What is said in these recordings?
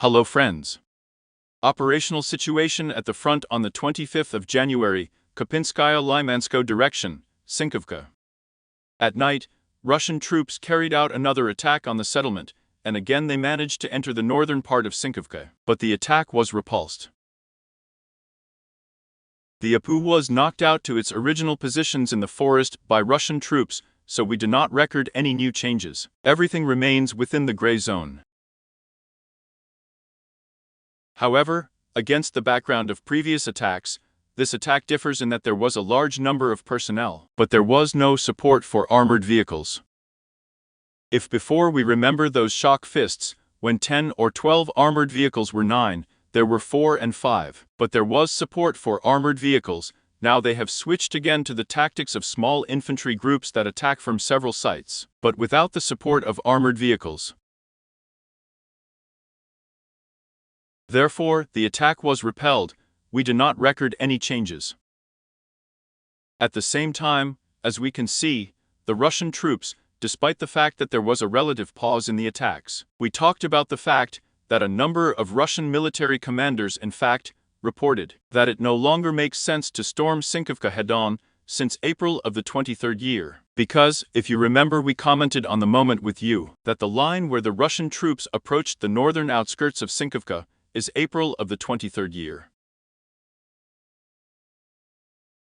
Hello friends. Operational situation at the front on the 25th of January, Kopinskaya Lymansko direction, Sinkovka. At night, Russian troops carried out another attack on the settlement, and again they managed to enter the northern part of Sinkovka, but the attack was repulsed. The APU was knocked out to its original positions in the forest by Russian troops, so we do not record any new changes. Everything remains within the gray zone. However, against the background of previous attacks, this attack differs in that there was a large number of personnel, but there was no support for armored vehicles. If before we remember those shock fists, when 10 or 12 armored vehicles were 9, there were 4 and 5, but there was support for armored vehicles. Now they have switched again to the tactics of small infantry groups that attack from several sites, but without the support of armored vehicles. Therefore, the attack was repelled. We do not record any changes. At the same time, as we can see, the Russian troops, despite the fact that there was a relative pause in the attacks, we talked about the fact that a number of Russian military commanders in fact reported that it no longer makes sense to storm Sinkovka head-on since April of the 23rd year. Because, if you remember, we commented on the moment with you that the line where the Russian troops approached the northern outskirts of Sinkovka is April of the 23rd year.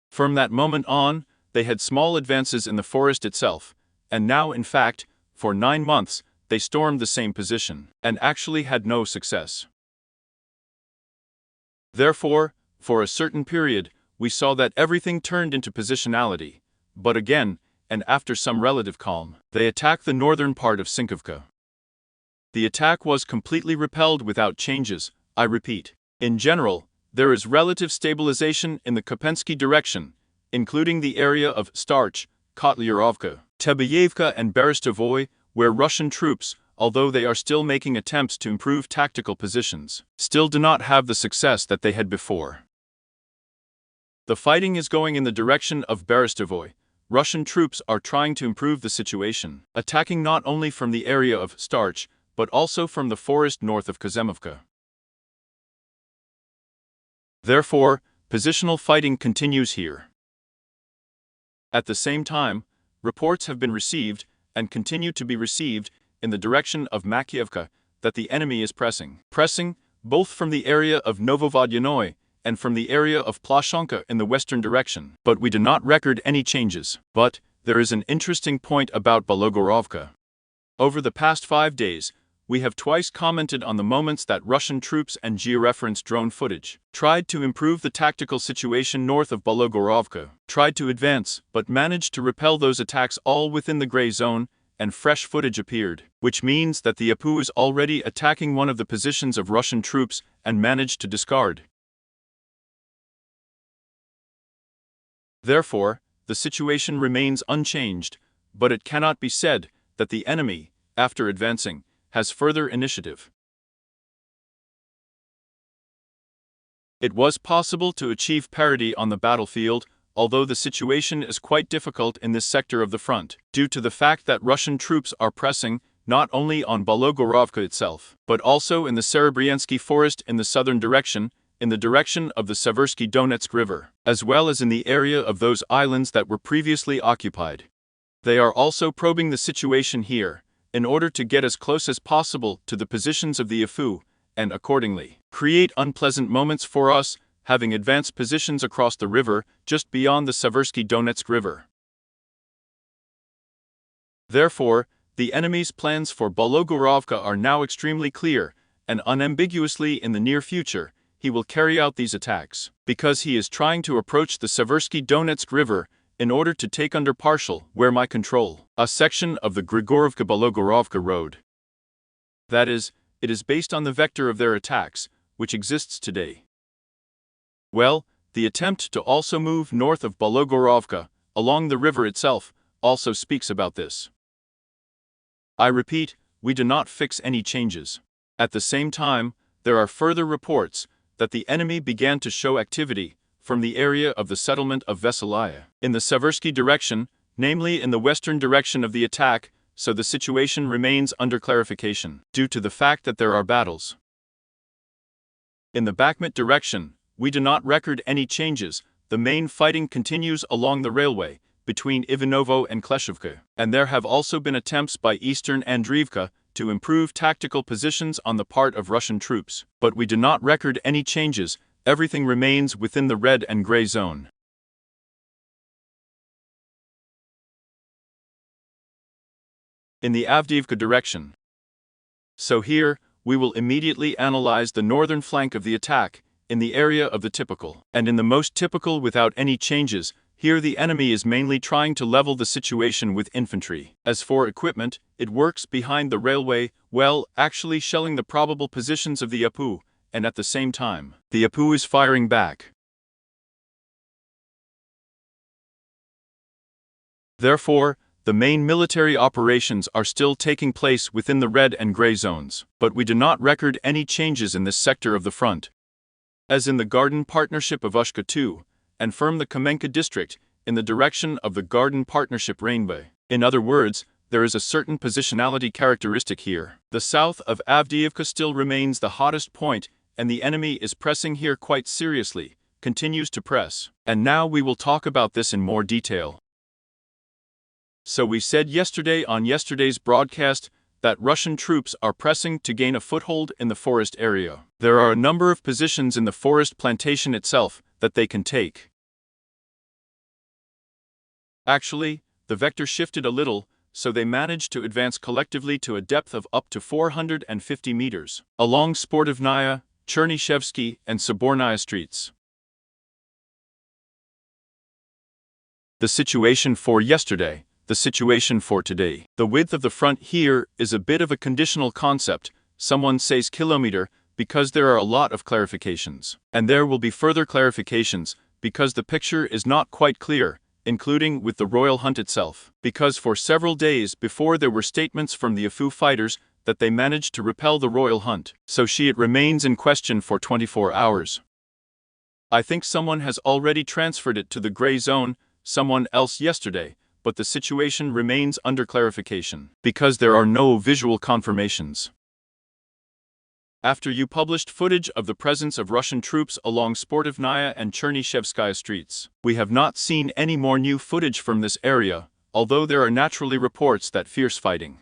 From that moment on, they had small advances in the forest itself, and now in fact, for 9 months, they stormed the same position, and actually had no success. Therefore, for a certain period, we saw that everything turned into positionality, but again, and after some relative calm, they attacked the northern part of Sinkovka. The attack was completely repelled without changes. I repeat, in general, there is relative stabilization in the Kopensky direction, including the area of Starch, Kotlyárovka, Tebayevka and Berestovoy, where Russian troops, although they are still making attempts to improve tactical positions, still do not have the success that they had before. The fighting is going in the direction of Berestovoy. Russian troops are trying to improve the situation, attacking not only from the area of Starch, but also from the forest north of Kazemovka. Therefore, positional fighting continues here. At the same time, reports have been received, and continue to be received, in the direction of Makievka, that the enemy is pressing, both from the area of Novovodyanoy and from the area of Plashanka in the western direction. But we do not record any changes. But there is an interesting point about Bologorovka. Over the past 5 days, we have twice commented on the moments that Russian troops and georeference drone footage tried to improve the tactical situation north of Bologorovka, tried to advance, but managed to repel those attacks all within the gray zone, and fresh footage appeared, which means that the APU is already attacking one of the positions of Russian troops and managed to discard. Therefore, the situation remains unchanged, but it cannot be said that the enemy, after advancing, has further initiative. It was possible to achieve parity on the battlefield, although the situation is quite difficult in this sector of the front, due to the fact that Russian troops are pressing not only on Bologorovka itself, but also in the Serebryansky forest in the southern direction, in the direction of the Seversky Donetsk River, as well as in the area of those islands that were previously occupied. They are also probing the situation here, in order to get as close as possible to the positions of the APU, and accordingly, create unpleasant moments for us, having advanced positions across the river, just beyond the Seversky Donetsk River. Therefore, the enemy's plans for Bologorovka are now extremely clear, and unambiguously in the near future, he will carry out these attacks, because he is trying to approach the Seversky Donetsk River, in order to take under partial, where my control, a section of the Grigorovka-Bologorovka road. That is, it is based on the vector of their attacks, which exists today. Well, the attempt to also move north of Bologorovka, along the river itself, also speaks about this. I repeat, we do not fix any changes. At the same time, there are further reports that the enemy began to show activity from the area of the settlement of Veselaya, in the Seversky direction, namely in the western direction of the attack, so the situation remains under clarification, due to the fact that there are battles. In the Bakhmut direction, we do not record any changes. The main fighting continues along the railway between Ivanovo and Kleshivka, and there have also been attempts by Eastern Avdeevka to improve tactical positions on the part of Russian troops, but we do not record any changes. Everything remains within the red and gray zone. In the Avdeevka direction. So here, we will immediately analyze the northern flank of the attack, in the area of the typical. And in the most typical without any changes, here the enemy is mainly trying to level the situation with infantry. As for equipment, it works behind the railway, well, actually shelling the probable positions of the Apu, and at the same time, the Apu is firing back. Therefore, the main military operations are still taking place within the red and gray zones, but we do not record any changes in this sector of the front. As in the Garden Partnership of Ushka II, and firm the Kamenka district, in the direction of the Garden Partnership Rainbow. In other words, there is a certain positionality characteristic here. The south of Avdeevka still remains the hottest point, and the enemy is pressing here quite seriously, continues to press. And now we will talk about this in more detail. So we said yesterday on yesterday's broadcast that Russian troops are pressing to gain a foothold in the forest area. There are a number of positions in the forest plantation itself that they can take. Actually, the vector shifted a little, so they managed to advance collectively to a depth of up to 450 meters, along Sportivnaya, Chernyshevsky, and Sobornaya streets. The situation for yesterday. The situation for today. The width of the front here is a bit of a conditional concept. Someone says kilometer because there are a lot of clarifications. And there will be further clarifications because the picture is not quite clear, including with the Royal Hunt itself. Because for several days before there were statements from the Afu fighters that they managed to repel the Royal Hunt. So it remains in question for 24 hours. I think someone has already transferred it to the gray zone, someone else yesterday. But the situation remains under clarification, because there are no visual confirmations. After you published footage of the presence of Russian troops along Sportivnaya and Chernyshevskaya streets, we have not seen any more new footage from this area, although there are naturally reports that fierce fighting.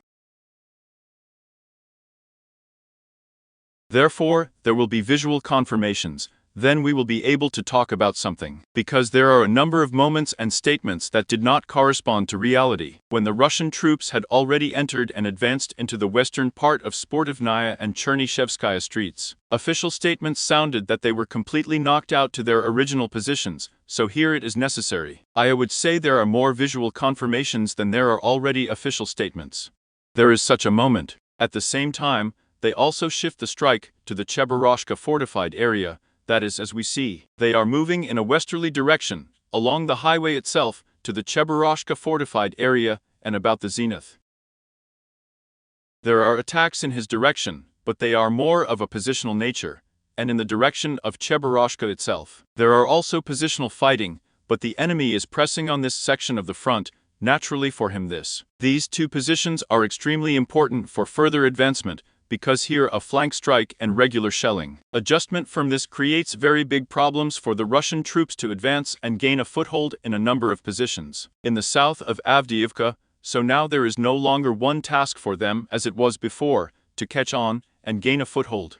Therefore, there will be visual confirmations. Then we will be able to talk about something. Because there are a number of moments and statements that did not correspond to reality. When the Russian troops had already entered and advanced into the western part of Sportivnaya and Chernyshevskaya streets, official statements sounded that they were completely knocked out to their original positions, so here it is necessary. I would say there are more visual confirmations than there are already official statements. There is such a moment. At the same time, they also shift the strike to the Chebaroshka fortified area. That is, as we see, they are moving in a westerly direction, along the highway itself, to the Chebaroshka fortified area, and about the zenith. There are attacks in his direction, but they are more of a positional nature, and in the direction of Chebaroshka itself. There are also positional fighting, but the enemy is pressing on this section of the front, naturally for him these two positions are extremely important for further advancement, because here a flank strike and regular shelling. Adjustment from this creates very big problems for the Russian troops to advance and gain a foothold in a number of positions. In the south of Avdeevka, so now there is no longer one task for them as it was before, to catch on and gain a foothold.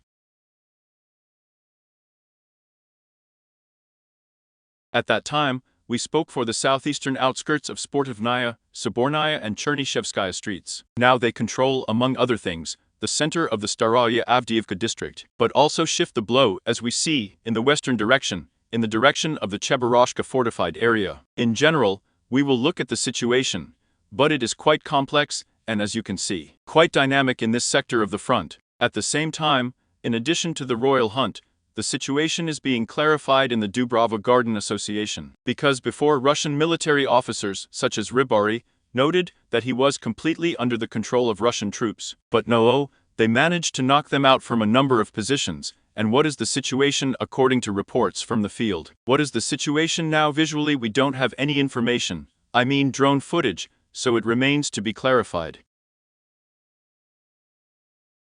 At that time, we spoke for the southeastern outskirts of Sportivnaya, Sobornaya and Chernyshevskaya streets. Now they control, among other things, the center of the Staraya Avdeevka district, but also shift the blow as we see in the western direction, in the direction of the Chebaroshka fortified area. In general, we will look at the situation, but it is quite complex and, as you can see, quite dynamic in this sector of the front. At the same time, in addition to the Royal Hunt, the situation is being clarified in the Dubrava Garden Association, because before Russian military officers such as Ribari noted that he was completely under the control of Russian troops. But no, they managed to knock them out from a number of positions. And what is the situation according to reports from the field? What is the situation now visually? We don't have any information, I mean drone footage, so it remains to be clarified.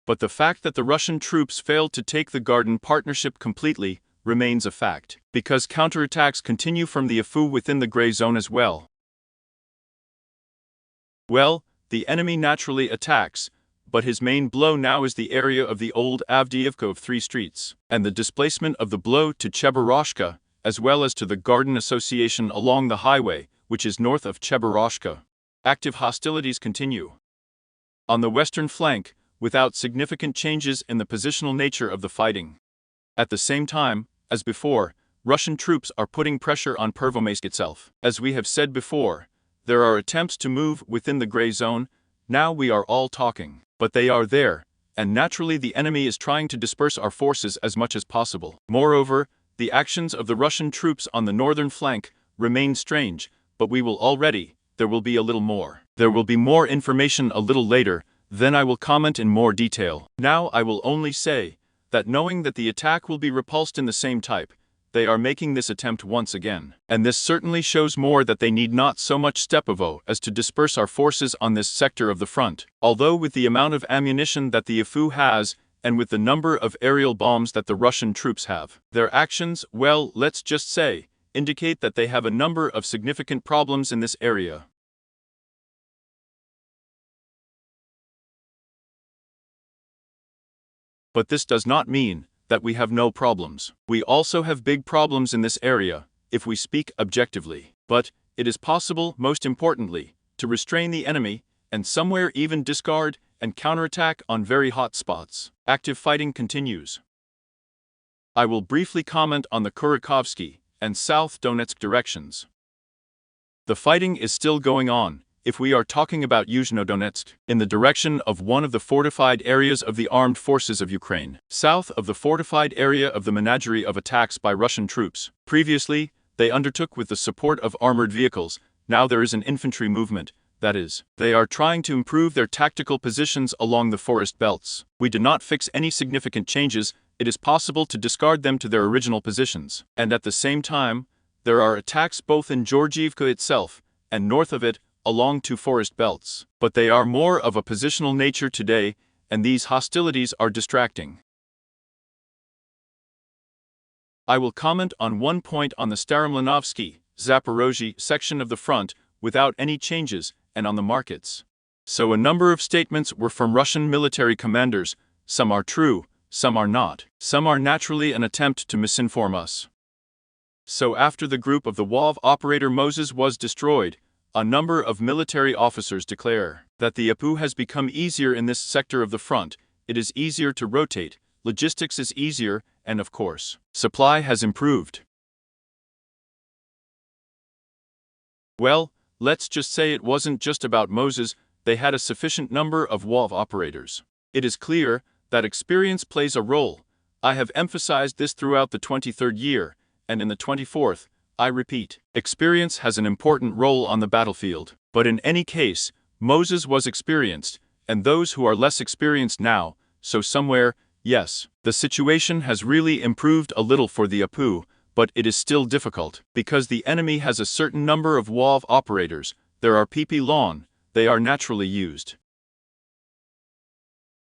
But the fact that the Russian troops failed to take the Garden Partnership completely remains a fact, because counterattacks continue from the Afu within the gray zone as well. Well, the enemy naturally attacks, but his main blow now is the area of the old Avdeevka of 3 streets, and the displacement of the blow to Chebaroshka, as well as to the Garden Association along the highway, which is north of Chebaroshka. Active hostilities continue on the western flank, without significant changes in the positional nature of the fighting. At the same time, as before, Russian troops are putting pressure on Pervomaisk itself. As we have said before, there are attempts to move within the gray zone. Now we are all talking, but they are there, and naturally the enemy is trying to disperse our forces as much as possible. Moreover, the actions of the Russian troops on the northern flank remain strange, but there will be a little more. There will be more information a little later, then I will comment in more detail. Now I will only say that knowing that the attack will be repulsed in the same type, they are making this attempt once again. And this certainly shows more that they need not so much Stepovo as to disperse our forces on this sector of the front. Although with the amount of ammunition that the Afu has, and with the number of aerial bombs that the Russian troops have, their actions, well, let's just say, indicate that they have a number of significant problems in this area. But this does not mean that we have no problems. We also have big problems in this area, if we speak objectively. But it is possible, most importantly, to restrain the enemy, and somewhere even discard and counterattack on very hot spots. Active fighting continues. I will briefly comment on the Kurakovsky and South Donetsk directions. The fighting is still going on, if we are talking about Yuzhno-Donetsk, in the direction of one of the fortified areas of the armed forces of Ukraine, south of the fortified area of the menagerie of attacks by Russian troops. Previously, they undertook with the support of armored vehicles. Now there is an infantry movement, that is, they are trying to improve their tactical positions along the forest belts. We do not fix any significant changes. It is possible to discard them to their original positions. And at the same time, there are attacks both in Georgievka itself and north of it, along 2 forest belts, but they are more of a positional nature today, and these hostilities are distracting. I will comment on one point on the Staromlanovsky, Zaporozhye section of the front, without any changes, and on the markets. So a number of statements were from Russian military commanders. Some are true, some are not. Some are naturally an attempt to misinform us. So after the group of the WAV operator Moses was destroyed, a number of military officers declare that the Apu has become easier in this sector of the front. It is easier to rotate, logistics is easier, and of course, supply has improved. Well, let's just say it wasn't just about Moses, they had a sufficient number of WAV operators. It is clear that experience plays a role. I have emphasized this throughout the 23rd year, and in the 24th, I repeat, experience has an important role on the battlefield. But in any case, Moses was experienced, and those who are less experienced now, so somewhere, yes, the situation has really improved a little for the Apu, but it is still difficult, because the enemy has a certain number of WAV operators. There are PP Lawn, they are naturally used.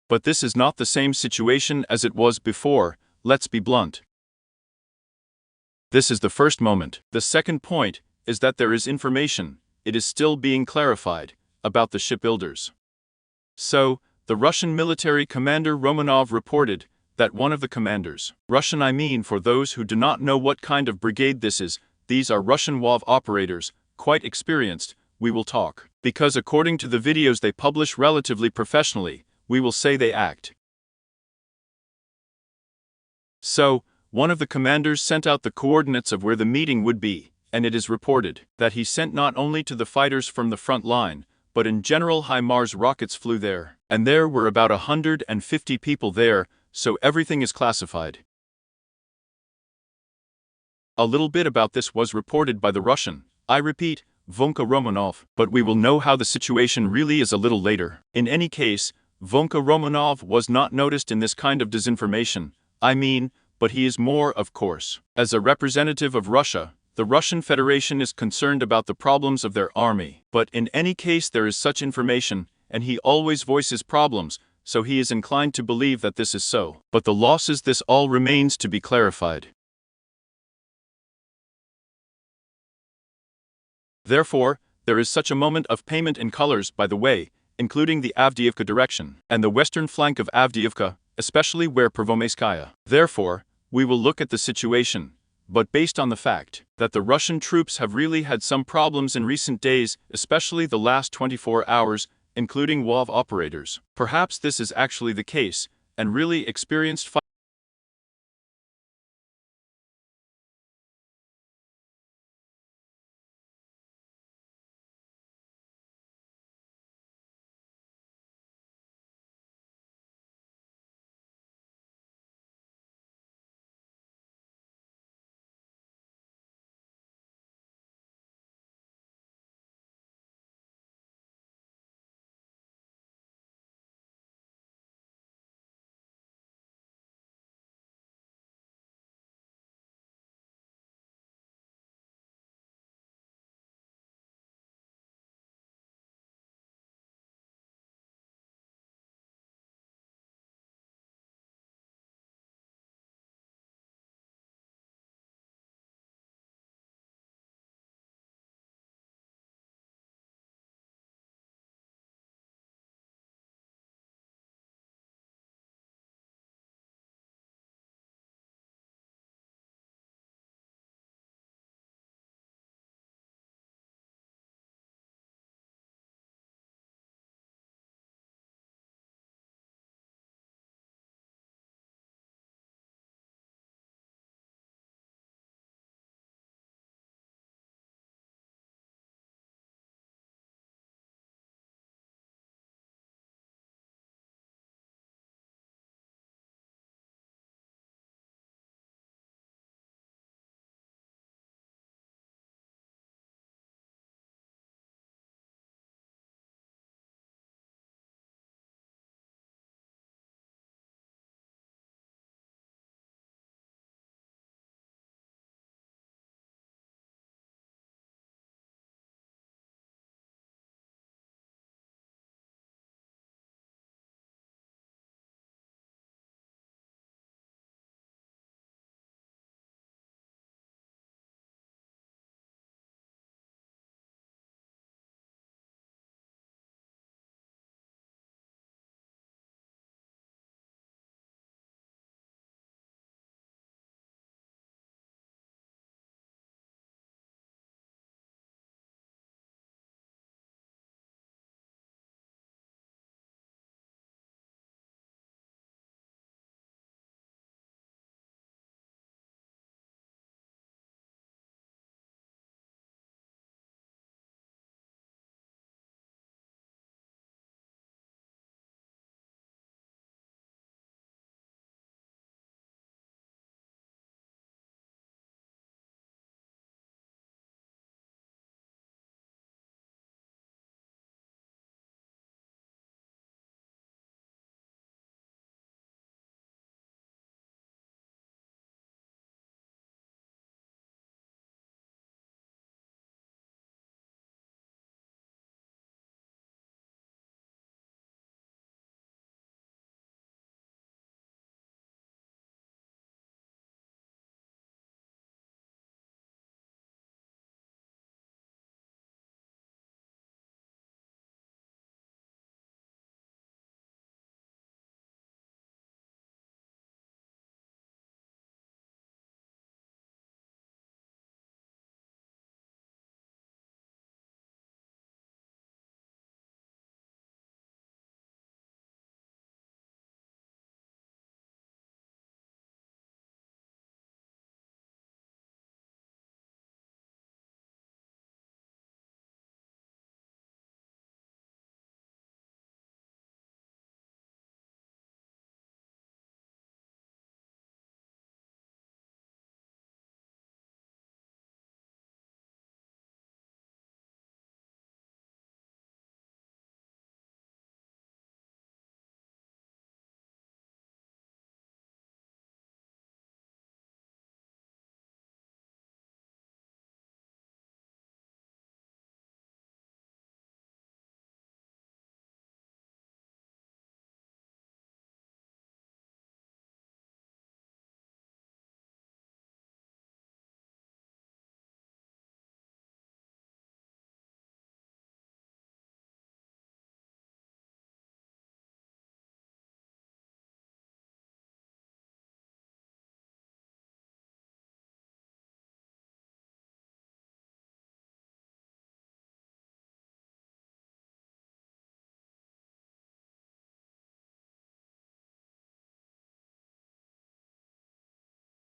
But this is not the same situation as it was before, let's be blunt. This is the first moment. The second point is that there is information, it is still being clarified, about the shipbuilders. So, the Russian military commander Romanov reported that one of the commanders, Russian I mean for those who do not know what kind of brigade this is, these are Russian WAV operators, quite experienced, we will talk. Because according to the videos they publish relatively professionally, we will say they act. So, one of the commanders sent out the coordinates of where the meeting would be, and it is reported that he sent not only to the fighters from the front line, but in general HIMARS rockets flew there, and there were about 150 people there, so everything is classified. A little bit about this was reported by the Russian, I repeat, Vonka Romanov, but we will know how the situation really is a little later. In any case, Vonka Romanov was not noticed in this kind of disinformation, but he is more, of course. As a representative of Russia, the Russian Federation is concerned about the problems of their army. But in any case there is such information, and he always voices problems, so he is inclined to believe that this is so. But the losses, this all remains to be clarified. Therefore, there is such a moment of payment in colors, by the way, including the Avdeevka direction, and the western flank of Avdeevka, especially where Prvomaiskaya. Therefore, we will look at the situation, but based on the fact that the Russian troops have really had some problems in recent days, especially the last 24 hours, including WAV operators. Perhaps this is actually the case, and really experienced